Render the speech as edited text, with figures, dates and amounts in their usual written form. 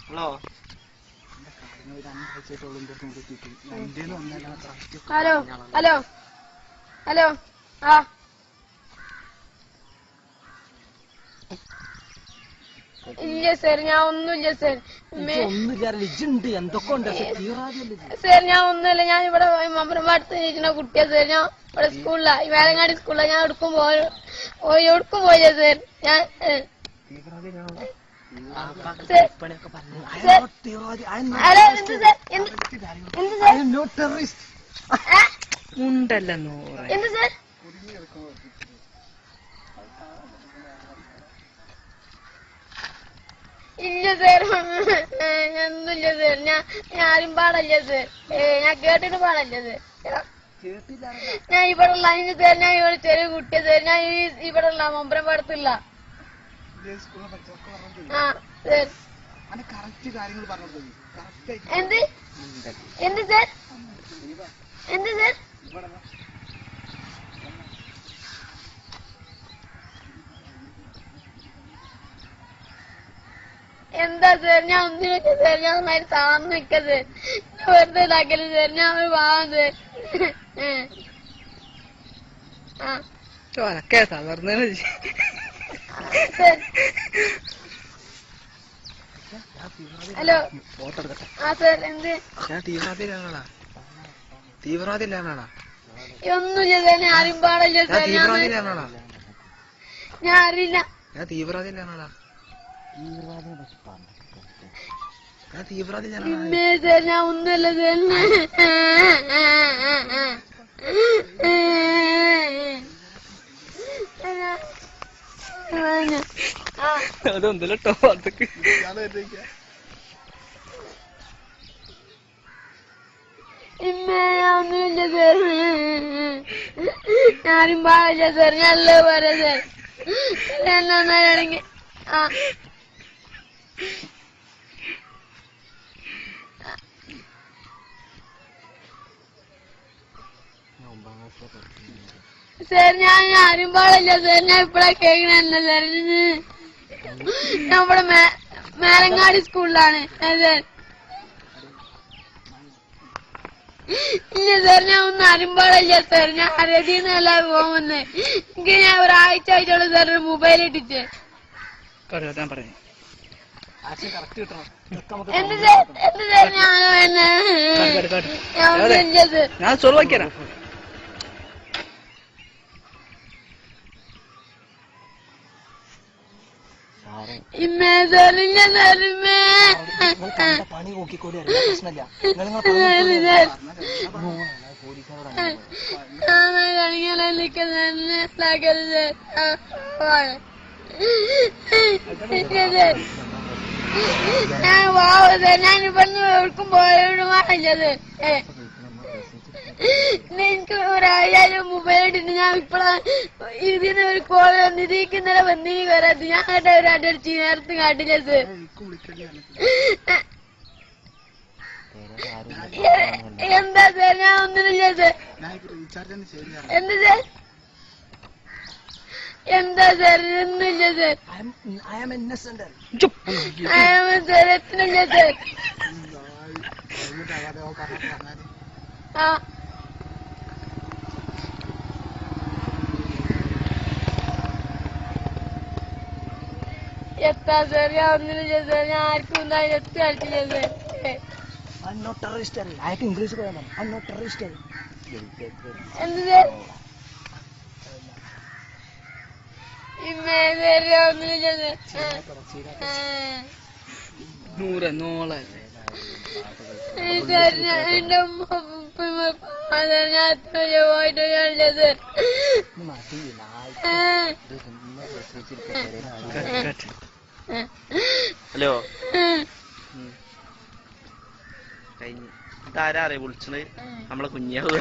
Hello hello hello hello ആ ഇല്ല sir ഞാൻ ഒന്നുമില്ല സർ. സർ ഞാൻ ഒന്നുമില്ല. ഞാൻ ഇവിടെ മമ്പറമ്പാടത്ത് ഇരിക്കുന്ന കുട്ടിയാ സർ. ഞാൻ ഇവിടെ സ്കൂളിലാ, വേലങ്ങാടി സ്കൂളിലാ. ഞാൻ എവിടേക്കും പോയില്ല സർ. ഞാൻ എന്ത് സർ? ഇല്ല സർ, ഒന്നുമില്ല സർ. ഞാൻ ആരും പാടല്ല സർ. ഞാൻ കേട്ടിട്ട് പാടല്ല സർ. ഞാൻ ഇവിടെ ഉള്ള സർ. ഞാൻ ഇവിടെ ചെറിയ കുട്ടിയാ സർ. ഞാൻ ഇവിടെ ഉള്ള മമ്പറമ്പാടത്തില്ല. ആ സർ. എന്ത് എന്ത് സർ? എന്ത് സർ? എന്താ സർ? ഞാൻ ഒന്നിനൊക്കെ സർ. ഞാൻ നന്നായി താന്ന് നിക്ക സർ. വെറുതെ ഇതാക്കല് സർ. ഞാൻ ഒരു പാവം സർ. ഹലോ ആ സർ. എന്ത്? തീവ്രവാദിയിലാണോടാ? ഒന്നുമില്ല സർ. ഞാൻ ആരും പാടില്ല സർ. ഞാൻ അറിയില്ല. തീവ്രവാദിയിലാണോടാ? ഇമ്മേ സർ, ഞാൻ ഒന്നുമല്ല സർ. അതൊന്നുമില്ല ട്ടോ. അതൊക്കെ ഇമ്മേ ഞാൻ ഒന്നുമില്ല സർ. ഞാനും പാടില്ല സർ. ഞാനല്ലേ പറയാ സർ. നന്നായി ആ സർ. ഞാൻ ആരും പാടില്ല സർ. ഞാൻ ഇപ്പഴാ കേൾക്കണ സർ. ഞാൻ ഇവിടെ മേലങ്ങാടി സ്കൂളിലാണ് സർ. ഇല്ല സർ, ഞാൻ ഒന്നും ആരും പാടില്ല സർ. ഞാൻ അരതിന്നല്ല പോകുന്നത്. എനിക്ക് ഞാൻ ഒരാഴ്ച ആയിട്ടുള്ള സർ മൊബൈൽ ഇട്ടിച്ച്. എന്ത് സർ? എന്ത് സർ? ഞാൻ ചൊല്ലിക്കരാ. ഇമ്മേ സർ. ഇല്ല സർ. ഇമ്മേ പണി നോക്കിക്കോളി. ഞാൻ ഇവിടുന്ന് എവിടേക്കും പോയില്ലത്. എനിക്ക് ഒരാഴ്ച മൊബൈൽ ഇട്ടിട്ട് ഞാൻ ഇപ്പഴാ ഇതിന് ഒരു കോള് വന്നിരിക്കും. ഇന്നലെ വന്നിരി വരാത്. ഞാൻ കേട്ട ഒരു അടിച്ച് നേരത്തെ കാട്ടില്ല സർ. എന്താ സർ? ഞാൻ ഒന്നുമില്ല സർ. എന്ത് സർ? എന്താ സർ? ഒന്നുമില്ല സർ. സർ എത്തുന്നില്ല സർ. ആ എത്താ സർ? ഞാൻ ഒന്നുമില്ല സർ. ഞാൻ ആർക്കും എത്തി കളിച്ചില്ല സർ. ഇംഗ്ലീഷ് എന്ത് സർ? ഇമ്മേ സർ, ഞാൻ ഒന്നുമില്ല സർ. എന്റെ ഞാൻ എത്ര പോയിട്ട് സർ. ഹലോ കഴിഞ്ഞു. ഇതാരാ വിളിച്ചത്? നമ്മളെ കുഞ്ഞാവ്.